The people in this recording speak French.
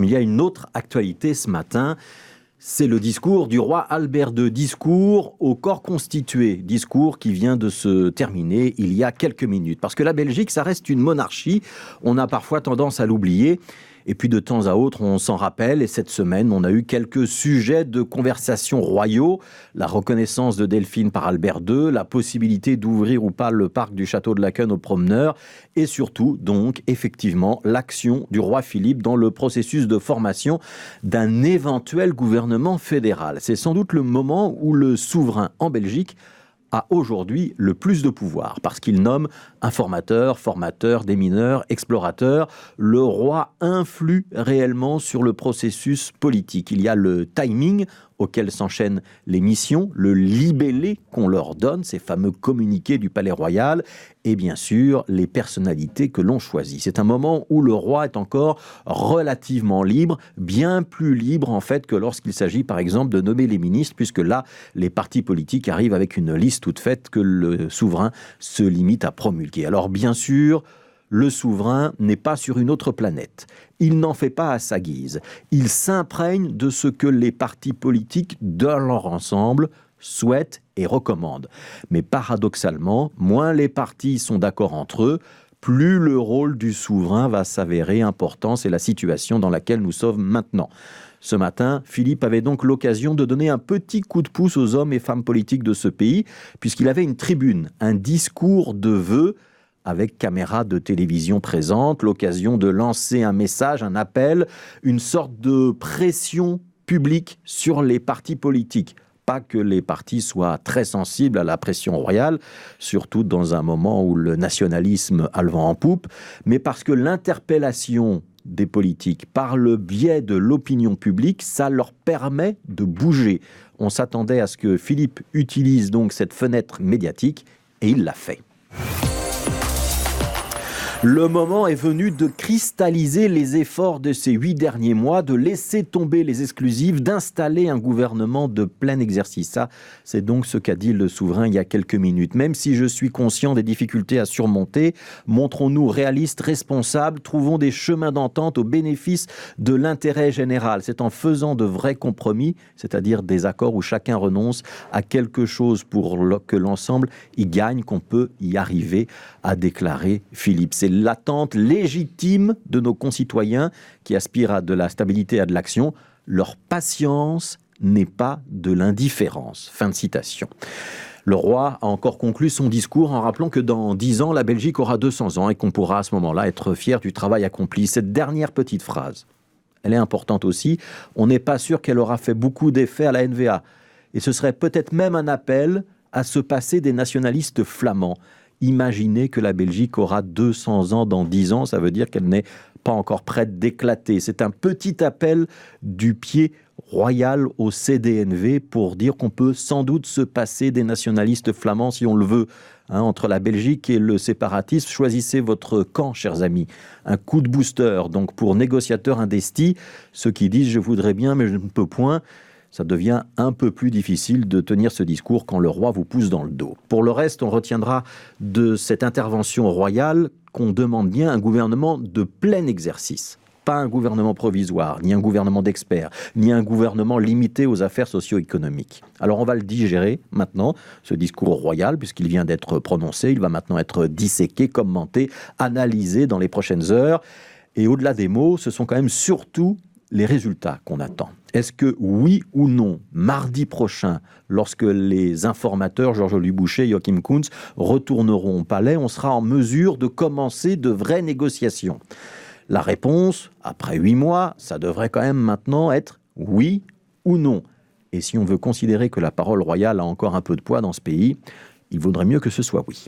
Il y a une autre actualité ce matin, c'est le discours du roi Albert II, discours au corps constitué, discours qui vient de se terminer il y a quelques minutes. Parce que la Belgique, ça reste une monarchie, on a parfois tendance à l'oublier. Et puis de temps à autre, on s'en rappelle. Et cette semaine, on a eu quelques sujets de conversation royaux. La reconnaissance de Delphine par Albert II, la possibilité d'ouvrir ou pas le parc du château de Laeken aux promeneurs. Et surtout, donc, effectivement, l'action du roi Philippe dans le processus de formation d'un éventuel gouvernement fédéral. C'est sans doute le moment où le souverain en Belgique a aujourd'hui le plus de pouvoir, parce qu'il nomme informateur, formateur, démineur, explorateur. Le roi influe réellement sur le processus politique. Il y a le timing auquel s'enchaînent les missions, le libellé qu'on leur donne, ces fameux communiqués du Palais Royal, et bien sûr les personnalités que l'on choisit. C'est un moment où le roi est encore relativement libre, bien plus libre en fait que lorsqu'il s'agit par exemple de nommer les ministres, puisque là, les partis politiques arrivent avec une liste toute faite que le souverain se limite à promulguer. Alors bien sûr, le souverain n'est pas sur une autre planète. Il n'en fait pas à sa guise. Il s'imprègne de ce que les partis politiques, dans leur ensemble, souhaitent et recommandent. Mais paradoxalement, moins les partis sont d'accord entre eux, plus le rôle du souverain va s'avérer important. C'est la situation dans laquelle nous sommes maintenant. Ce matin, Philippe avait donc l'occasion de donner un petit coup de pouce aux hommes et femmes politiques de ce pays, puisqu'il avait une tribune, un discours de vœux, avec caméra de télévision présente, l'occasion de lancer un message, un appel, une sorte de pression publique sur les partis politiques. Pas que les partis soient très sensibles à la pression royale, surtout dans un moment où le nationalisme a le vent en poupe, mais parce que l'interpellation des politiques par le biais de l'opinion publique, ça leur permet de bouger. On s'attendait à ce que Philippe utilise donc cette fenêtre médiatique, et il l'a fait. Le moment est venu de cristalliser les efforts de ces 8 derniers mois, de laisser tomber les exclusives, d'installer un gouvernement de plein exercice. Ça, c'est donc ce qu'a dit le souverain il y a quelques minutes. Même si je suis conscient des difficultés à surmonter, montrons-nous réalistes, responsables, trouvons des chemins d'entente au bénéfice de l'intérêt général. C'est en faisant de vrais compromis, c'est-à-dire des accords où chacun renonce à quelque chose pour que l'ensemble y gagne, qu'on peut y arriver, a déclaré Philippe. C'est l'attente légitime de nos concitoyens qui aspirent à de la stabilité et à de l'action. Leur patience n'est pas de l'indifférence. Fin de citation. Le roi a encore conclu son discours en rappelant que dans 10 ans, la Belgique aura 200 ans et qu'on pourra à ce moment-là être fier du travail accompli. Cette dernière petite phrase, elle est importante aussi. On n'est pas sûr qu'elle aura fait beaucoup d'effet à la NVA. Et ce serait peut-être même un appel à se passer des nationalistes flamands. Imaginez que la Belgique aura 200 ans dans 10 ans, ça veut dire qu'elle n'est pas encore prête d'éclater. C'est un petit appel du pied royal au CDNV pour dire qu'on peut sans doute se passer des nationalistes flamands si on le veut. Entre la Belgique et le séparatisme, choisissez votre camp, chers amis. Un coup de booster, donc pour négociateurs indestis, ceux qui disent « je voudrais bien mais je ne peux point », ça devient un peu plus difficile de tenir ce discours quand le roi vous pousse dans le dos. Pour le reste, on retiendra de cette intervention royale qu'on demande bien un gouvernement de plein exercice. Pas un gouvernement provisoire, ni un gouvernement d'experts, ni un gouvernement limité aux affaires socio-économiques. Alors on va le digérer maintenant, ce discours royal, puisqu'il vient d'être prononcé. Il va maintenant être disséqué, commenté, analysé dans les prochaines heures. Et au-delà des mots, ce sont quand même surtout les résultats qu'on attend. Est-ce que, oui ou non, mardi prochain, lorsque les informateurs, Georges-Louis Boucher et Joachim Kuntz, retourneront au palais, on sera en mesure de commencer de vraies négociations? La réponse, après 8 mois, ça devrait quand même maintenant être oui ou non. Et si on veut considérer que la parole royale a encore un peu de poids dans ce pays, il vaudrait mieux que ce soit oui.